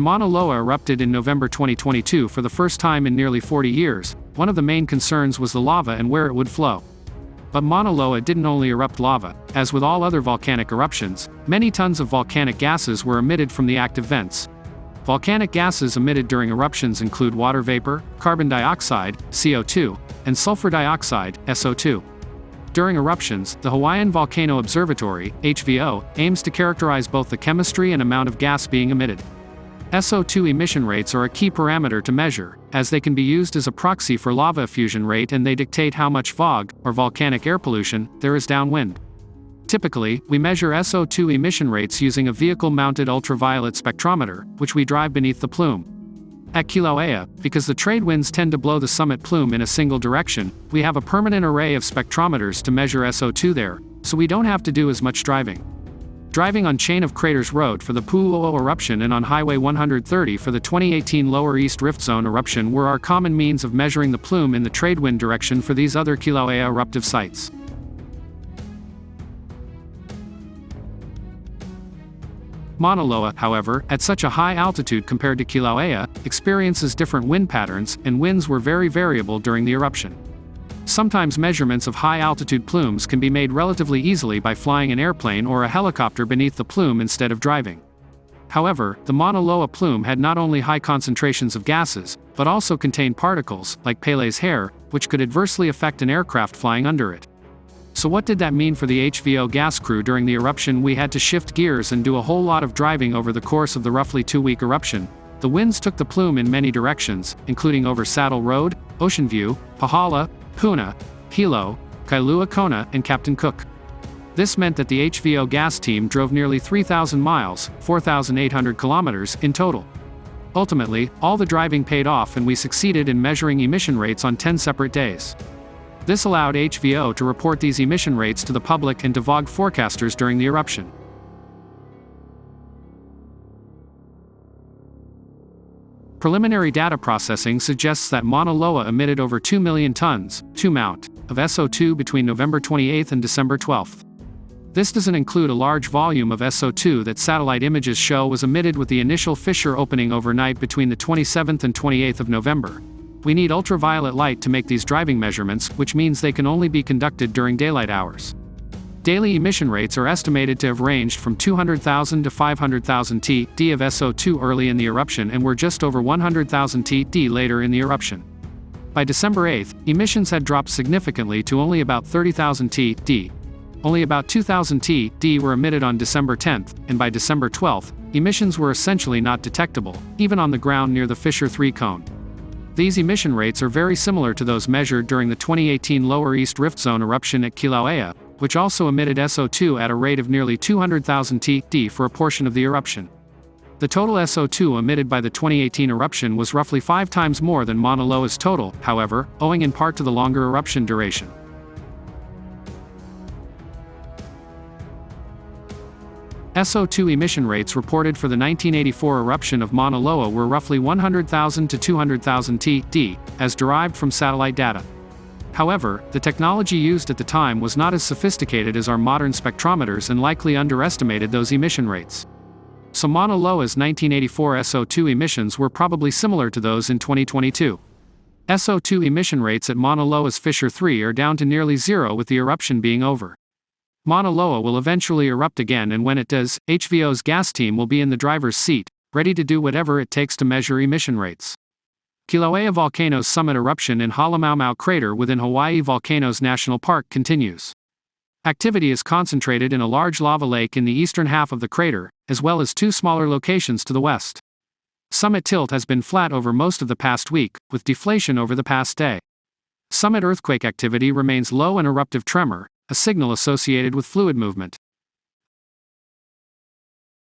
Mauna Loa erupted in November 2022 for the first time in nearly 40 years. One of the main concerns was the lava and where it would flow. But Mauna Loa didn't only erupt lava. As with all other volcanic eruptions, many tons of volcanic gases were emitted from the active vents. Volcanic gases emitted during eruptions include water vapor, carbon dioxide, CO2, and sulfur dioxide, SO2. During eruptions, the Hawaiian Volcano Observatory, HVO, aims to characterize both the chemistry and amount of gas being emitted. SO2 emission rates are a key parameter to measure, as they can be used as a proxy for lava effusion rate, and they dictate how much VOG, or volcanic air pollution, there is downwind. Typically, we measure SO2 emission rates using a vehicle-mounted ultraviolet spectrometer, which we drive beneath the plume. At Kilauea, because the trade winds tend to blow the summit plume in a single direction, we have a permanent array of spectrometers to measure SO2 there, so we don't have to do as much driving. Driving on Chain of Craters Road for the Pu'u'o eruption and on Highway 130 for the 2018 Lower East Rift Zone eruption were our common means of measuring the plume in the trade wind direction for these other Kilauea eruptive sites. Mauna Loa, however, at such a high altitude compared to Kilauea, experiences different wind patterns, and winds were very variable during the eruption. Sometimes measurements of high-altitude plumes can be made relatively easily by flying an airplane or a helicopter beneath the plume instead of driving. However, the Mauna Loa plume had not only high concentrations of gases, but also contained particles, like Pele's hair, which could adversely affect an aircraft flying under it. So what did that mean for the HVO gas crew during the eruption? We had to shift gears and do a whole lot of driving over the course of the roughly 2-week eruption. The winds took the plume in many directions, including over Saddle Road, Ocean View, Pahala, Puna, Hilo, Kailua Kona, and Captain Cook. This meant that the HVO gas team drove nearly 3,000 miles, 4,800 kilometers, in total. Ultimately, all the driving paid off and we succeeded in measuring emission rates on 10 separate days. This allowed HVO to report these emission rates to the public and to VOG forecasters during the eruption. Preliminary data processing suggests that Mauna Loa emitted over 2 million tons, 2 Mt, of SO2 between November 28 and December 12. This doesn't include a large volume of SO2 that satellite images show was emitted with the initial fissure opening overnight between the 27th and 28th of November. We need ultraviolet light to make these driving measurements, which means they can only be conducted during daylight hours. Daily emission rates are estimated to have ranged from 200,000 to 500,000 Td of SO2 early in the eruption and were just over 100,000 Td later in the eruption. By December 8, emissions had dropped significantly to only about 30,000 Td. Only about 2,000 Td were emitted on December 10, and by December 12, emissions were essentially not detectable, even on the ground near the Fissure 3 cone. These emission rates are very similar to those measured during the 2018 Lower East Rift Zone eruption at Kilauea, which also emitted SO2 at a rate of nearly 200,000 Td for a portion of the eruption. The total SO2 emitted by the 2018 eruption was roughly 5 times more than Mauna Loa's total, however, owing in part to the longer eruption duration. SO2 emission rates reported for the 1984 eruption of Mauna Loa were roughly 100,000 to 200,000 Td, as derived from satellite data. However, the technology used at the time was not as sophisticated as our modern spectrometers and likely underestimated those emission rates. So Mauna Loa's 1984 SO2 emissions were probably similar to those in 2022. SO2 emission rates at Mauna Loa's Fissure 3 are down to nearly zero with the eruption being over. Mauna Loa will eventually erupt again, and when it does, HVO's gas team will be in the driver's seat, ready to do whatever it takes to measure emission rates. Kilauea volcano's summit eruption in Halemaumau crater within Hawaii Volcanoes National Park continues. Activity is concentrated in a large lava lake in the eastern half of the crater, as well as 2 smaller locations to the west. Summit tilt has been flat over most of the past week, with deflation over the past day. Summit earthquake activity remains low and eruptive tremor, a signal associated with fluid movement.